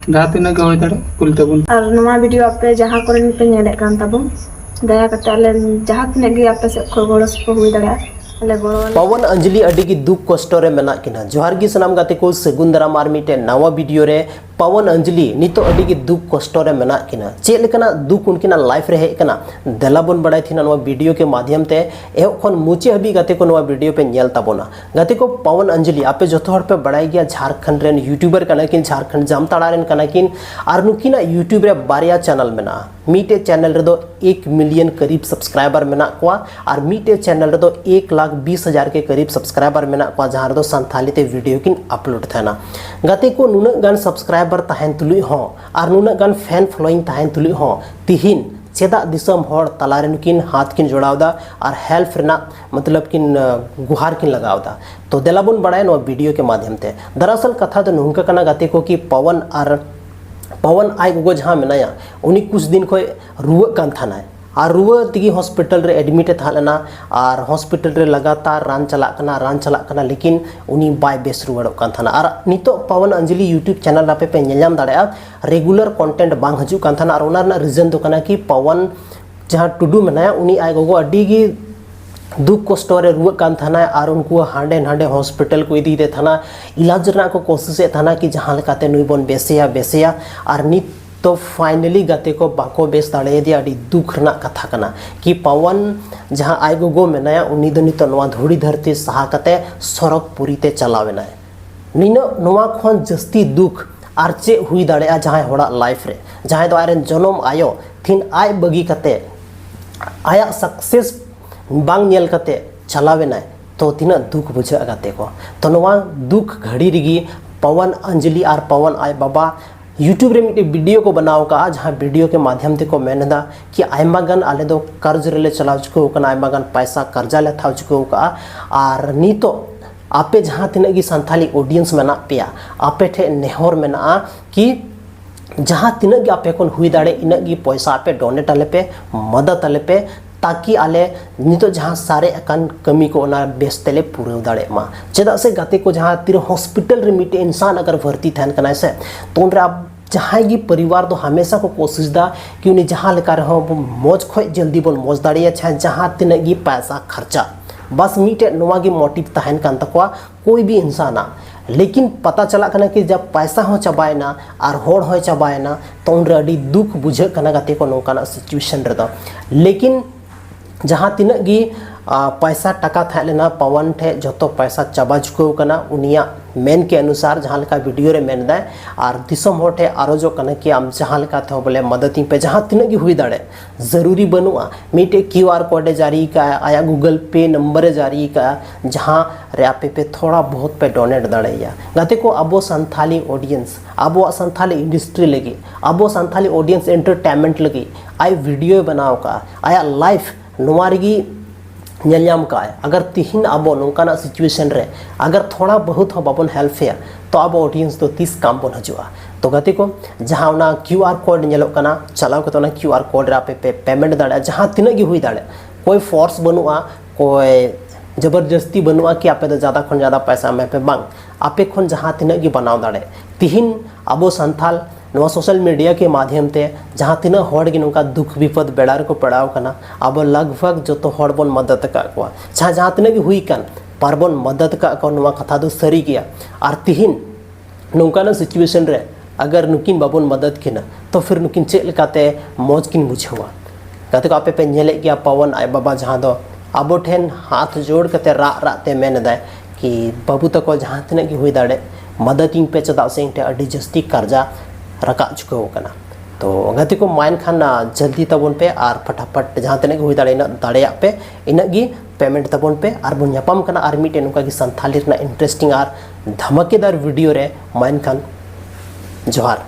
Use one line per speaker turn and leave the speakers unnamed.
जहाँ तीन के होय दाड़े कुल तबुन
और नवा वीडियो आपे जहाँ कोरेन पे नेले कान तबुन दया करते आले जहाँ तीन के आपे से गोड़ सपो हुई दाड़ा आले गोड़
पवन अंजलि अडी की दुख कष्ट रे मेना किना जोहार गी सनाम गाते को सगुन दाराम आर मिटे नवा वीडियो रे पवन अंजलि नितो अडी की दुख कष्ट रे मेना किना चेक लेकना दुख उनकिना लाइफ रे हे कना देला बन बड़ाई थिना नवा वीडियो के माध्यम ते एहो खन मुचे हबी गाते को नवा वीडियो पे नेल ताबोना गाते को पवन अंजलि आपे जतो हर पे बड़ाई गया झारखंड रेन यूट्यूबर कना किन झारखंड जामताड़ा रेन कना किन आर नुकिना यूट्यूब रे बारिया चैनल मेना मीटे चैनल रे दो 1 मिलियन करीब सब्सक्राइबर मेना कोआ और मीटे चैनल रे दो 1,20,000 के करीब सब्सक्राइबर मेना कोआ जहां दो संथाली ते वीडियो किन अपलोड थाना गाते को नुना गान सब्सक्राइबर ताहेन तुलुई हो और नुना गान फैन फॉलोइंग ताहेन तुलुई हो तिहिन चेदा दिसम होड़ तलारेन किन हाथ किन जोड़ावदा और हेल्प रेना मतलब किन गुहार किन लगावदा तो देलाबुन बड़ाय नो वीडियो के माध्यम ते दरअसल कथा तो नुनका कना गाते को कि पवन आय गो जहाँ मेनाया उनी कुछ दिन खोय रुआ कान थाना और रुआ तिगी हॉस्पिटल रे एडमिट था लेना और हॉस्पिटल रे लगातार रान चला कना लेकिन उनी बाय बेस रुआड़ो कान थाना और नितो पवन अंजलि यूट्यूब चैनल आपे पे नेलाम दाड़ेया रेगुलर कंटेंट बांग हजू कान थाना और ओना रीजन तो कना कि पवन जहाँ टुडू मेनाया उनी आय गो अडी गी दुख कष्ट रे रुआ कान थाना और उनको हांडे नांडे हॉस्पिटल को इदी दे थाना इलाज रना को कोशिश थाना कि जहाँ लेकाते नुई बन बेसेया और नित तो फाइनली गाते को बाको बेस दाड़े दिया अड़ी दुख रना कथा कना कि पवन जहाँ आय गो मेनाया उनी दो नितो नवा धूड़ी धरती सहा कते सड़क पुरीते चलावेना निनो नवा खन जस्ती दुख आर चे हुई दाड़ेया जहाँ होड़ा लाइफ रे जहाँ दो आयरन जनम आयो थिन आय बगी कते आया सक्सेस बांग नेल कते चलावेना तो तीना दुख बुझा गाते को तो नवा दुख घड़ी रिगी पवन अंजलि और पवन आय बाबा यूट्यूब रे मिटे वीडियो को बनाओ का जहाँ वीडियो के माध्यम ते को मेनदा कि आयमा गन आले दो कर्ज रेले चलाव चुको कना आयमा गन पैसा कर्जा ले थाव चुको का और नीतो आपे जहाँ तिना की संथाली ऑडियंस मेना पेया आपे ठे नेहर मेना कि जहाँ तिना की आपे कोन हुई दाड़े इना की पैसा आपे डोनेट आले पे मदद आले पे ताकि आले नितो जहाँ सारे अकान कमी को ना बेस तेले पूरे दाड़े मा चेदा से गाते को जहाँ तिर हॉस्पिटल रे मिटे इंसान अगर भर्ती थान कना से तो उनरे आप जहाँ की परिवार तो हमेशा को कोशिश दा कि उन्हें जहाँ लेकर रहो मौज खोज जल्दी बोल मौज दाड़िया चाहे जहाँ तिना की पैसा खर्चा बस मिटे नवा की मोटिव तहन कान तकवा कोई भी इंसान लेकिन पता चला कना कि जब पैसा हो चबायना और होड़ हो चबायना तो उनरे अड़ी दुख बुझे कना गाते को नौकाना सिचुएशन रे दो लेकिन जहाँ तीना की पैसा टका था लेना पवन ठे जो पैसा चबा चुको कना उनिया मेन के अनुसार जहाँ लेका वीडियो रे मेन दाय और दिसम होठे आरो जो कना कि आम जहाँ लेका थे बोले मदद पे जहाँ तीना की हुई दाड़े जरूरी बनुआ मीटे QR कोड जारी का आया गूगल पे नंबर जारी का जहाँ रे आपे पे थोड़ा बहुत पे डोनेट दाड़ेया गाते को अबो संथाली ऑडियंस अबो संथाली इंडस्ट्री लगी अबो संथाली ऑडियंस एंटरटेनमेंट लगी आई वीडियो बनाओ का आया लाइफ नोवारगी नेलयाम का अगर तिहिन अबो नौकाना सिचुएशन रे अगर थोड़ा बहुत हो बाबन हेल्प है तो अब ऑडियंस तो 30 काम बन हजुआ तो गति को जहाँ ना QR कोड नेलो कना चलाओ के तो ना QR कोड रे पे पेमेंट दाड़े जहाँ तीना की हुई दाड़े कोई फोर्स बनुआ कोई जबरदस्ती बनुआ कि आपे तो ज़्यादा खन ज़्यादा पैसा मैं पे बांग आपे खन जहाँ तीना की बनाओ दाड़े तिहिन अबो संथाल नवा सोशल मीडिया के माध्यम ते जहाँ तीना होड़ की नौका दुख विपद बेड़ार को पड़ाव कना अब लगभग जो तो होड़ बन मदद का जहाँ तीना की हुई कन पारबन मदद का नवा कथा दो सरी गया और तिहिन नौकाना सिचुएशन रे अगर नुकिन बाबन मदद किना तो फिर नुकिन चेक लेकाते मौज किन बुझेवा गाते को आपे पे नेले गया पवन आय बाबा जहाँ दो अब ठेन हाथ जोड़ कते राते मेन दाय कि बाबू तक जहाँ तीना की हुई दाड़े मदद इन पे चदा से इंटे अडी जस्ती कर्जा रका चुको कना तो गति को माइन खान जल्दी तबन पे और फटाफट जहाँ तीना की हुई दाड़े दाड़ेया पे इनगी पेमेंट तबन पे और बन यापाम कना और मिटे नुका की संथाली इंटरेस्टिंग और धमाकेदार वीडियो रे माइन खान जोहार।